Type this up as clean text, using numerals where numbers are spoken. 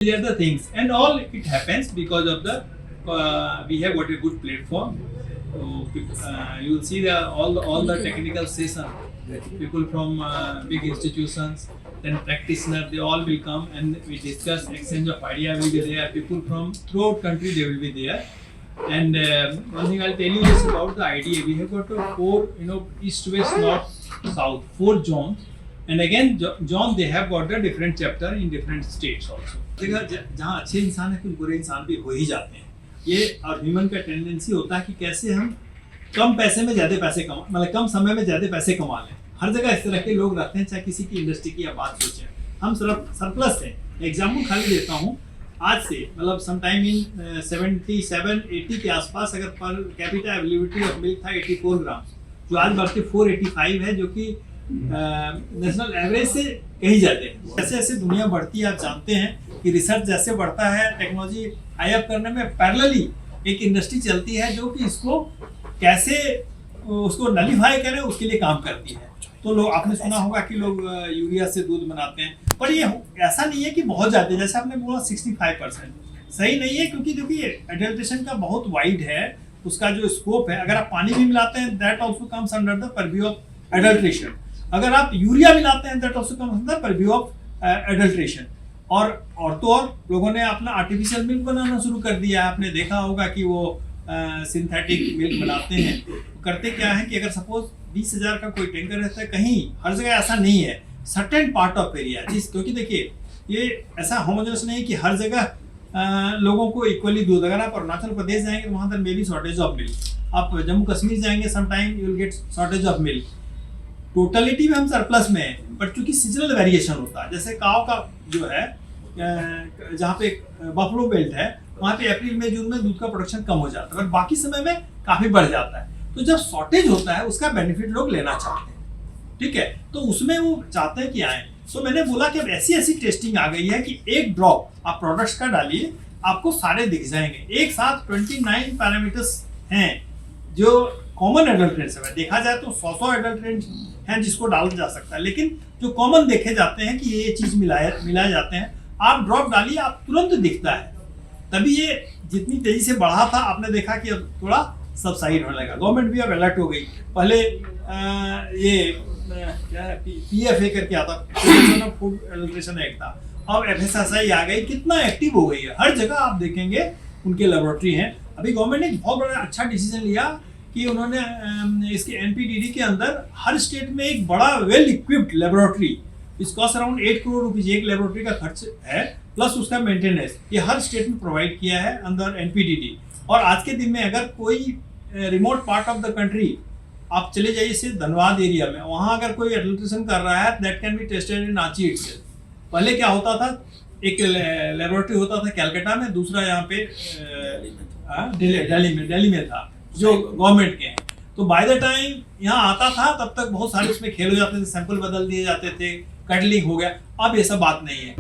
These are the things, and all it happens because of the we have got a good platform. So, you will see all the technical session. People from big institutions, then practitioners, they all will come and we discuss. Exchange of idea will be there. People from throughout country they will be there. And one thing I'll tell you is about the idea. We have got four, east, west, north, south, 4 zones. And again, John, they have got a different chapter in different states also. जहाँ अच्छे इंसान है कुछ बुरे इंसान भी हो ही जाते हैं. ये और ह्यूमन का टेंडेंसी होता है कि कैसे हम कम पैसे में ज्यादा पैसे कमा, मतलब कम समय में ज्यादा पैसे कमा लें. हर जगह इस तरह के लोग रहते हैं, चाहे किसी की इंडस्ट्री की बात सोचें. हम सरप्लस हैं. एग्जाम्पल खाली देता हूँ. आज से मतलब समटाइम इन 77-80 के आसपास अगर per capita availability of milk था 84 ग्राम, जो आज बढ़ के 485 है, जो कि नेशनल एवरेज से कहीं जाते हैं. जैसे जैसे दुनिया बढ़ती है, आप जानते हैं कि रिसर्च जैसे बढ़ता है, टेक्नोलॉजी हाई अप करने में पैरेलली एक इंडस्ट्री चलती है जो कि इसको कैसे उसको नलीफाई करें उसके लिए काम करती है. तो लोग आपने सुना होगा कि लोग यूरिया से दूध बनाते हैं, पर ये ऐसा नहीं है कि बहुत ज़्यादा, जैसे आपने बोला 65% सही नहीं है, क्योंकि देखिए एडल्ट्रेशन का बहुत वाइड है उसका जो स्कोप है. अगर आप पानी भी मिलाते हैं that also comes under the purview of adulteration. अगर आप यूरिया मिलाते हैं that also comes under purview of adulteration. और तो और लोगों ने अपना आर्टिफिशियल मिल्क बनाना शुरू कर दिया. आपने देखा होगा कि वो सिंथेटिक मिल्क बनाते हैं. करते क्या है कि अगर सपोज 20,000 का कोई टैंकर रहता है, कहीं हर जगह ऐसा नहीं है, सर्टेन पार्ट ऑफ एरिया, क्योंकि देखिए ये ऐसा होमोजेनस नहीं कि हर जगह लोगों को इक्वली दूध. अगर आप अरुणाचल प्रदेश जाएंगे तो वहाँ पर may be shortage of milk. आप जम्मू कश्मीर जाएंगे sometime you will get shortage of milk. Totality में हम सरप्लस में है, बट चूंकि सीजनल वेरिएशन होता है. जैसे काव का जो है जहाँ पे बफलो बेल्ट है, वहाँ पे अप्रैल मई जून में दूध का प्रोडक्शन कम हो जाता है, बट बाकी समय में काफी बढ़ जाता है. तो जब शॉर्टेज होता है उसका बेनिफिट लोग लेना चाहते हैं. ठीक है, तो उसमें वो चाहते हैं कि आए. तो मैंने बोला कि अब ऐसी टेस्टिंग आ गई है कि एक ड्रॉप आप प्रोडक्ट्स का डालिए, आपको सारे दिख जाएंगे. एक साथ 29 पैरामीटर्स हैं जो कॉमन एडल्ट्रेंट्स है. देखा जाए तो 100 एडल्ट्रेंट्स हैं जिसको डाला जा सकता है, लेकिन जो कॉमन देखे जाते हैं कि ये चीज मिलाए जाते हैं, आप ड्रॉप डालिए आप तुरंत दिखता है. तभी ये जितनी तेजी से बढ़ा था आपने देखा कि अब थोड़ा सबसाइड होने लगा. गवर्नमेंट भी अब अलर्ट हो गई. पहले ये PFA करके आता, फूड एडल्ट्रेशन एक्ट था. अब FSSAI आ गई, कितना एक्टिव हो गई है. हर जगह आप देखेंगे उनके लेबोरेटरी हैं. अभी गवर्नमेंट ने एक बहुत बड़ा अच्छा डिसीजन लिया कि उन्होंने इसके NPDD के अंदर हर स्टेट में एक बड़ा वेल इक्विप्ड लेबोरेटरी, इस कॉस्ट अराउंड 8 करोड़ रुपीज एक लेबोरेटरी का खर्च है, प्लस उसका मेंटेनेंस, ये हर स्टेट में प्रोवाइड किया है अंदर NPDD. और आज के दिन में अगर कोई remote part of the country आप चले जाइए सिर्फ धनबाद एरिया में, वहाँ अगर कोई एडल्ट्रेशन कर रहा है that can be tested in Ranchi itself. पहले क्या होता था, एक लेबोरेटरी होता था कैलकाटा में, दूसरा यहाँ पे दिल्ली में था जो गवर्नमेंट के हैं. तो बाय द टाइम यहाँ आता था तब तक बहुत सारे उसमें खेल हो जाते थे, सैंपल बदल दिए जाते थे, कटलिंग हो गया. अब ये सब बात नहीं है.